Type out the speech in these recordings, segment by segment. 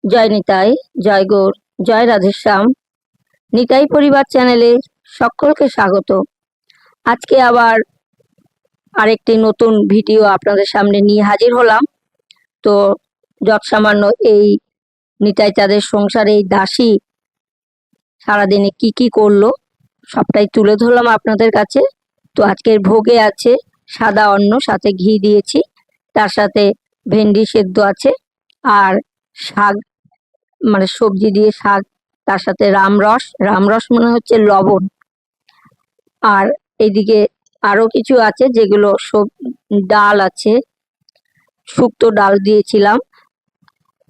জয় নিতাই, জয় গৌর, জয় রাধেশ্যাম। নিতাই পরিবার চ্যানেলে সকলকে স্বাগত। আজকে আবার আরেকটি নতুন ভিডিও আপনাদের সামনে নিয়ে হাজির হলাম। তো যৎসামান্য এই নিতাই চাঁদের সংসারে এই দাসী সারাদিনে কি কি করলো সবটাই তুলে ধরলাম আপনাদের কাছে। তো আজকের ভোগে আছে সাদা অন্ন, সাথে ঘি দিয়েছি, তার সাথে ভেন্ডি সেদ্ধ আছে, আর শাক, মানে সবজি দিয়ে শাক, তার সাথে রামরস, রামরস মনে হচ্ছে লবণ, আর এইদিকে আরো কিছু আছে যেগুলো সব ডাল আছে, শুক্তো ডাল দিয়েছিলাম,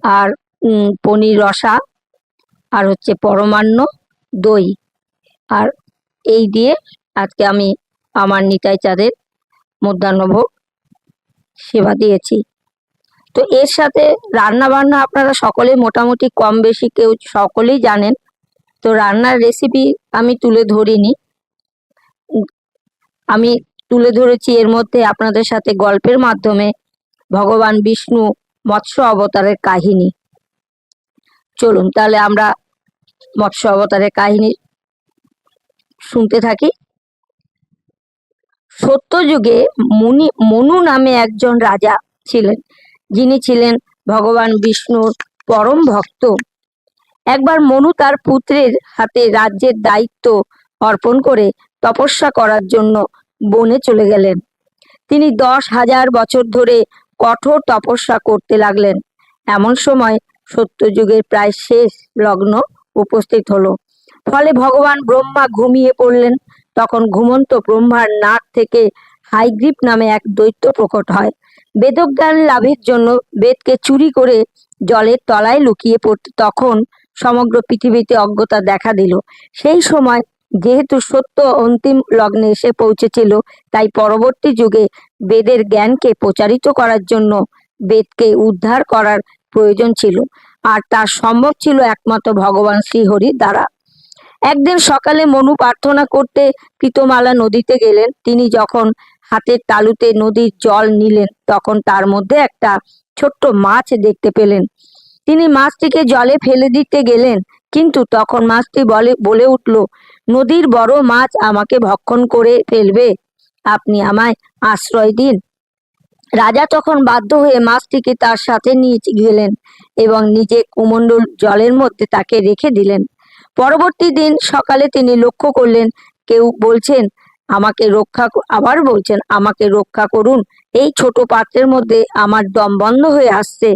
আর পনির রসা, আর হচ্ছে পরমান্ন, দই। আর এই দিয়ে আজকে আমি আমার নিতাই চাঁদের মধ্যাহ্নভোগ সেবা দিয়েছি। তো এর সাথে রান্না বান্না আপনারা সকলে মোটামুটি কম বেশি কেউ সকলেই জানেন। তো রান্নার রেসিপি আমি তুলে ধরিনি, আমি তুলে ধরেছি এর মধ্যে আপনাদের সাথে গল্পের মাধ্যমে ভগবান বিষ্ণু মৎস্য অবতারের কাহিনী। চলুন তাহলে আমরা মৎস্য অবতারের কাহিনী শুনতে থাকি। সত্যযুগে মনু নামে একজন রাজা ছিলেন, যিনি ছিলেন ভগবান বিষ্ণুর পরম ভক্ত। একবার মনু তার পুত্রের হাতে রাজ্যের দায়িত্ব অর্পণ করে তপস্যা করার জন্য বনে চলে গেলেন। তিনি 10,000 বছর ধরে কঠোর তপস্যা করতে লাগলেন। এমন সময় সত্যযুগের প্রায় শেষ লগ্ন উপস্থিত হলো। ফলে ভগবান ব্রহ্মা ঘুমিয়ে পড়লেন। তখন ঘুমন্ত ব্রহ্মার নাক থেকে হাইগ্রীব নামে এক দৈত্য প্রকট হয়। বেদজ্ঞান লাভের জন্য বেদকে চুরি করে জলের তলায় লুকিয়ে পড়তে তখন সমগ্র পৃথিবীতে অজ্ঞতা দেখা দিল। সেই সময় যেহেতু সত্য অন্তিম লগ্নে এসে পৌঁছেছিল, তাই পরবর্তী যুগে বেদের জ্ঞানকে প্রচারিত করার জন্য বেদকে উদ্ধার করার প্রয়োজন ছিল, আর তা সম্ভব ছিল একমাত্র ভগবান শ্রীহরির দ্বারা। একদিন সকালে মনু প্রার্থনা করতে কৃতমালা নদীতে গেলেন। তিনি যখন হাতের তালুতে নদীর জল নিলেন, তখন তার মধ্যে একটা ছোট্ট মাছ দেখতে পেলেন। তিনি মাছটিকে জলে ফেলে দিতে গেলেন, কিন্তু তখন মাছটি বলে উঠল, নদীর বড় মাছ আমাকে ভক্ষণ করে ফেলবে, আপনি আমায় আশ্রয় দিন। রাজা তখন বাধ্য হয়ে মাছটিকে তার সাথে নিয়ে গেলেন এবং নিজে কুমণ্ডল জলের মধ্যে তাকে রেখে দিলেন। পরবর্তী দিন সকালে তিনি লক্ষ্য করলেন কেউ বলছেন আবার বলছেন আমাকে রক্ষা করুন, এই ছোট পাত্রের মধ্যে আমার দম বন্ধ হয়ে আসছে।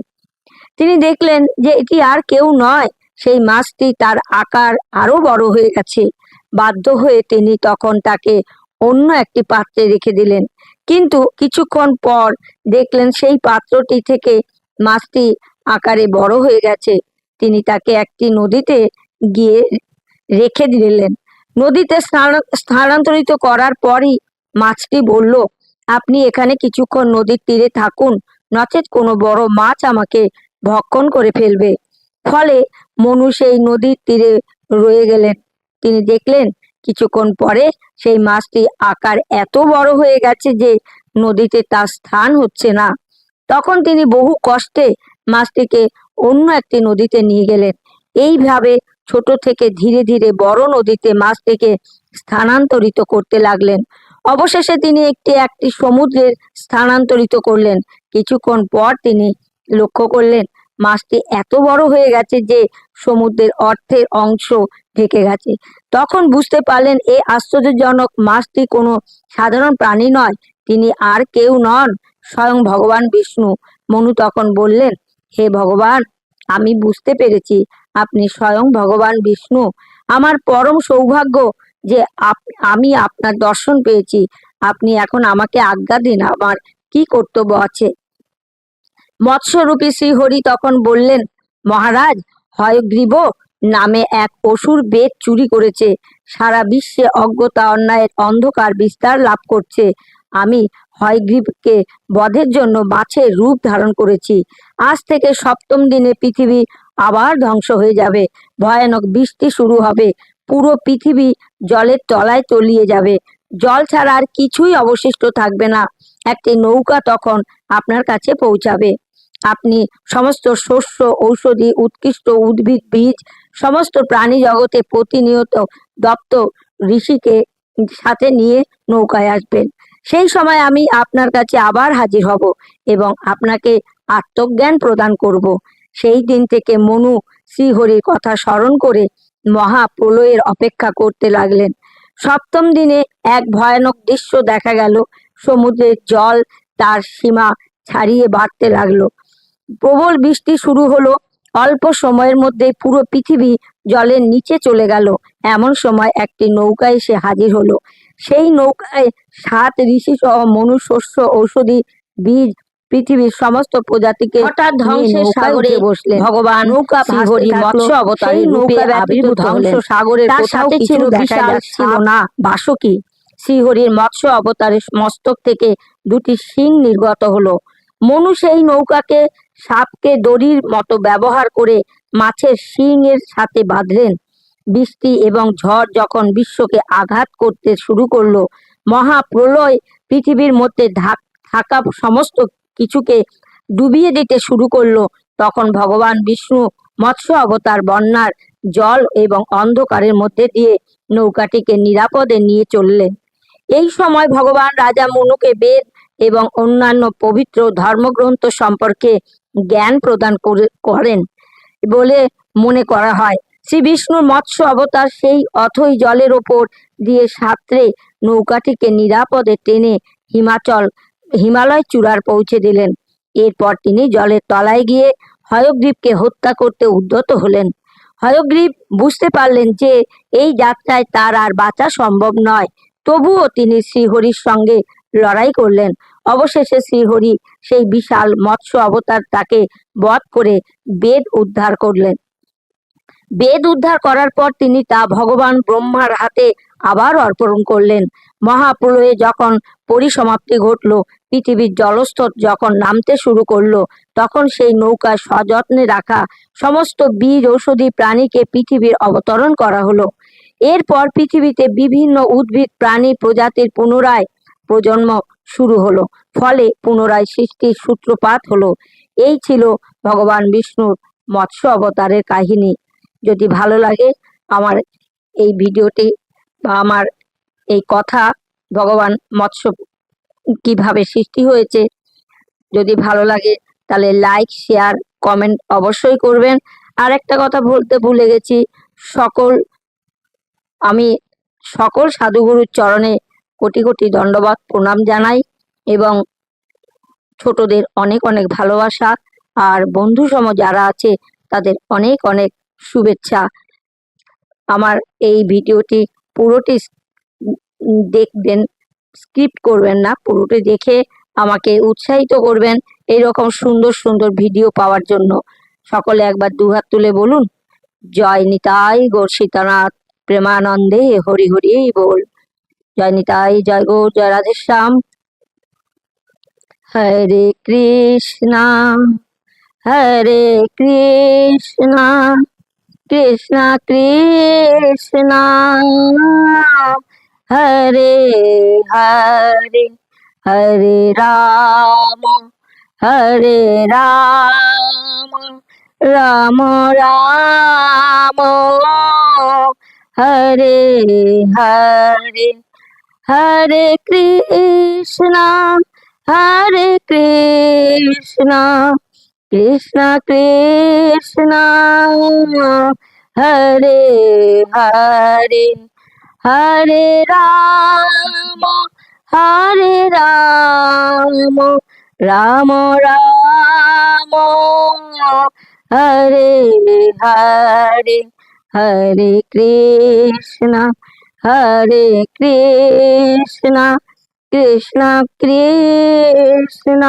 তিনি দেখলেন যে এটি আর কেউ নয়, সেই মাছটি তার আকার আরো বড় হয়ে গেছে। বাধ্য হয়ে তিনি তখন তাকে অন্য একটি পাত্রে রেখে দিলেন, কিন্তু কিছুক্ষণ পর দেখলেন সেই পাত্রটি থেকে মাছটি আকারে বড় হয়ে গেছে। তিনি তাকে একটি নদীতে গিয়ে রেখে দিলেন। নদীতে স্থানান্তরিত করার পরই মাছটি বলল, আপনি এখানে কিছুক্ষণ নদীর তীরে থাকুন, নচেৎ কোনো বড় মাছ আমাকে ভক্ষণ করে ফেলবে। ফলে মনু সেই নদীর তীরে রয়ে গেলেন। তিনি দেখলেন কিছুক্ষণ পরে সেই মাছটি আকার এত বড় হয়ে গেছে যে নদীতে তার স্থান হচ্ছে না। তখন তিনি বহু কষ্টে মাছটিকে অন্য একটি নদীতে নিয়ে গেলেন। এইভাবে ছোট থেকে ধীরে ধীরে বড় নদীতে মাছটিকে স্থানান্তরিত করতে লাগলেন। অবশেষে তিনি একটি সমুদ্রে স্থানান্তরিত করলেন। কিছুক্ষণ পর তিনি লক্ষ্য করলেন মাছটি এত বড় হয়ে গেছে যে সমুদ্রের অর্ধেক অংশ ঢেকে গেছে। তখন বুঝতে পারলেন এই আশ্চর্যজনক মাছটি কোনো সাধারণ প্রাণী নয়, তিনি আর কেউ নন, স্বয়ং ভগবান বিষ্ণু। মনু তখন বললেন, হে ভগবান, আমি বুঝতে পেরেছি আপনি স্বয়ং ভগবান বিষ্ণু। আমার পরম সৌভাগ্য যে আমি আপনার দর্শন পেয়েছি। আপনি এখন আমাকে আজ্ঞা দিন, আমার কি কর্তব্য আছে। মৎস্যরূপী শ্রীহরি তখন বললেন, মহারাজ, হয়গ্রীব নামে এক অসুর বেদ চুরি করেছে, সারা বিশ্বে অজ্ঞতা অন্যায়ের অন্ধকার বিস্তার লাভ করছে। আমি হয়গ্রীবকে বধের জন্য মাছের রূপ ধারণ করেছি। আজ থেকে 7ম দিনে পৃথিবী আবার ধ্বংস হয়ে যাবে, ভয়ানক বৃষ্টি শুরু হবে, পুরো পৃথিবী জলের তলায় তলিয়ে যাবে, জল ছাড়া আর কিছুই অবশিষ্ট থাকবে না। একটি নৌকা তখন আপনার কাছে পৌঁছাবে। আপনি সমস্ত শস্য, ঔষধি, উৎকৃষ্ট উদ্ভিদ, বীজ, সমস্ত প্রাণী জগতে প্রতিনিয়ত দপ্ত ঋষিকে সাথে নিয়ে নৌকায় আসবেন। সেই সময় আমি আপনার কাছে আবার হাজির হব এবং আপনাকে আত্মজ্ঞান প্রদান করব। সেই দিন থেকে মনু শ্রীহরির কথা স্মরণ করে মহাপ্রলয়ের অপেক্ষা করতে লাগলেন। সপ্তম দিনে এক ভয়ানক দৃশ্য দেখা গেল। সমুদ্রের জল তার সীমা ছাড়িয়ে বাড়তে লাগলো। প্রবল বৃষ্টি শুরু হলো। অল্প সময়ের মধ্যে পুরো পৃথিবী জলের নিচে চলে গেল। এমন সময় একটি নৌকা এসে হাজির হলো। সেই নৌকায় 7 ঋষি সহ মনু শস্য, ঔষধি, বীজ, পৃথিবীর সমস্ত প্রজাতিকে হঠাৎ ধ্বংসের সাগরে বসলেন। ভগবান নৌকা শ্রীহরি মৎস্য অবতারের রূপে আবির্ভূত হলেন। সাগরের তার সাথে ছিল বিশাল ছিল না বাসুকি। শ্রীহরির মৎস্য অবতারের মস্তক থেকে 2টি শিং নির্গত হলো। মনু সেই নৌকাকে সাপকে দড়ির মতো ব্যবহার করে মাছের শিং এর সাথে বাঁধলেন। বৃষ্টি এবং ঝড় যখন বিশ্বকে আঘাত করতে শুরু করলো, মহাপ্রলয় পৃথিবীর মধ্যে থাকা সমস্ত কিছুকে ডুবিয়ে দিতে শুরু করলো, তখন ভগবান বিষ্ণু মৎস্য অবতার বন্যার জল এবং অন্ধকারের মধ্যে দিয়ে নৌকাটিকে নিরাপদে নিয়ে চললেন। এই সময় ভগবান রাজা মনুকে বেদ এবং অন্যান্য পবিত্র ধর্মগ্রন্থ সম্পর্কে জ্ঞান প্রদান করেন বলে মনে করা হয়। শ্রী বিষ্ণুর মৎস্য অবতার সেই অথই জলের ওপর দিয়ে সাঁতরে নৌকাটিকে নিরাপদে টেনে হিমালয় চূড়ার পৌঁছে দিলেন। এরপর তিনি জলের তলায় গিয়ে হয়গ্রীবকে হত্যা করতে উদ্যত হলেন। হয়গ্রীব বুঝতে পারলেন যে এই যাত্রায় তার আর বাঁচা সম্ভব নয়। তবুও তিনি শ্রীহরির সঙ্গে লড়াই করলেন। অবশেষে শ্রীহরি সেই বিশাল মৎস্য অবতার তাকে বধ করে বেদ উদ্ধার করলেন। বেদ উদ্ধার করার পর তিনি তা ভগবান ব্রহ্মার হাতে আবার অর্পণ করলেন। মহাপ্রলয়ে যখন পরিসমাপ্তি ঘটল, পৃথিবীর জলস্তর যখন নামতে শুরু করলো, তখন সেই নৌকায় সযত্নে রাখা সমস্ত বীজ, ঔষধি প্রাণীকে পৃথিবীর অবতরণ করা হলো। এরপর পৃথিবীতে বিভিন্ন উদ্ভিদ প্রাণী প্রজাতির পুনরায় প্রজন্ম শুরু হলো। ফলে পুনরায় সৃষ্টির সূত্রপাত হলো। এই ছিল ভগবান বিষ্ণুর মৎস্য অবতারের কাহিনী। যদি ভালো লাগে আমার এই ভিডিওটি বা আমার এই কথা, ভগবান মৎস্য কিভাবে সৃষ্টি হয়েছে, যদি ভালো লাগে তাহলে লাইক, শেয়ার, কমেন্ট অবশ্যই করবেন। আর একটা কথা বলতে ভুলে গেছি, আমি সকল সাধুগুরুর চরণে কোটি কোটি দণ্ডবত প্রণাম জানাই এবং ছোটদের অনেক অনেক ভালোবাসা, আর বন্ধু সম যারা আছে তাদের অনেক অনেক শুভেচ্ছা। আমার এই ভিডিওটি পুরোটি দেখবেন, স্কিপ করবেন না, পুরোটি দেখে আমাকে উৎসাহিত করবেন এইরকম সুন্দর সুন্দর ভিডিও পাওয়ার জন্য। সকলে একবার দুহাত তুলে বলুন, জয় নিতাই গৌর সীতানাথ প্রেমানন্দে হরি হরি বল। জয় নিতাই, জয় গৌর, জয় রাধেশ্যাম। হরে কৃষ্ণা হরে কৃষ্ণা কৃষ্ণ কৃষ্ণ হরে হরে হরে রাম হরে রাম রাম রাম হরে হরে হরে কৃষ্ণ কৃষ্ণ কৃষ্ণ হরে হরে হরে রাম রাম রাম হরে হরে হরে কৃষ্ণ কৃষ্ণ কৃষ্ণ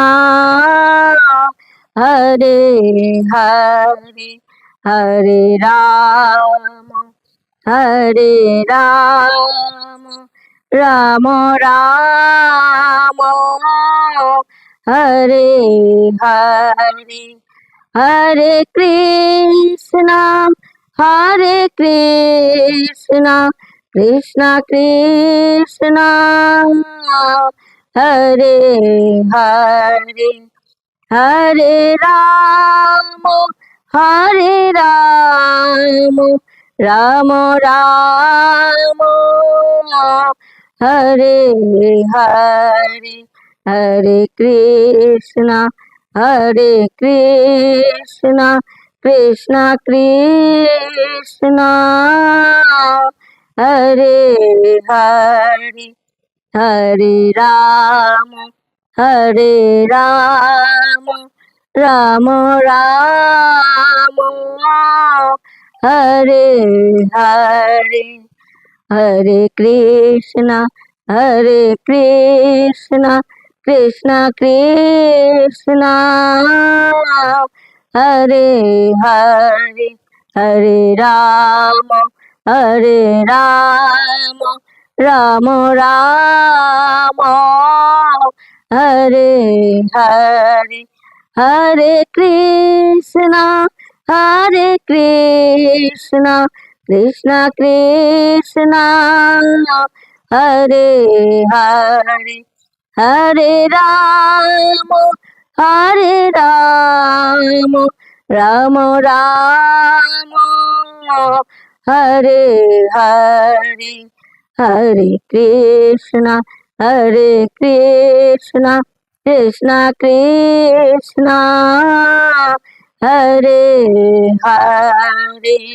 হরে হরে হরে রাম রাম রাম হরে হরে হরে কৃষ্ণ কৃষ্ণ কৃষ্ণ হরে হরে হরে রাম হরে রাম রাম রাম হরে হরে হরে কৃষ্ণ কৃষ্ণ কৃষ্ণ হরে হরে হরে রাম রাম রাম হরে হরে হরে কৃষ্ণ কৃষ্ণ কৃষ্ণ হরে হরে হরে রাম রাম রাম হরে হরে হরে কৃষ্ণ কৃষ্ণ কৃষ্ণ হরে হরে হরে রাম রাম রাম হরে হরে হরে কৃষ্ণ কৃষ্ণ কৃষ্ণ হরে হরে।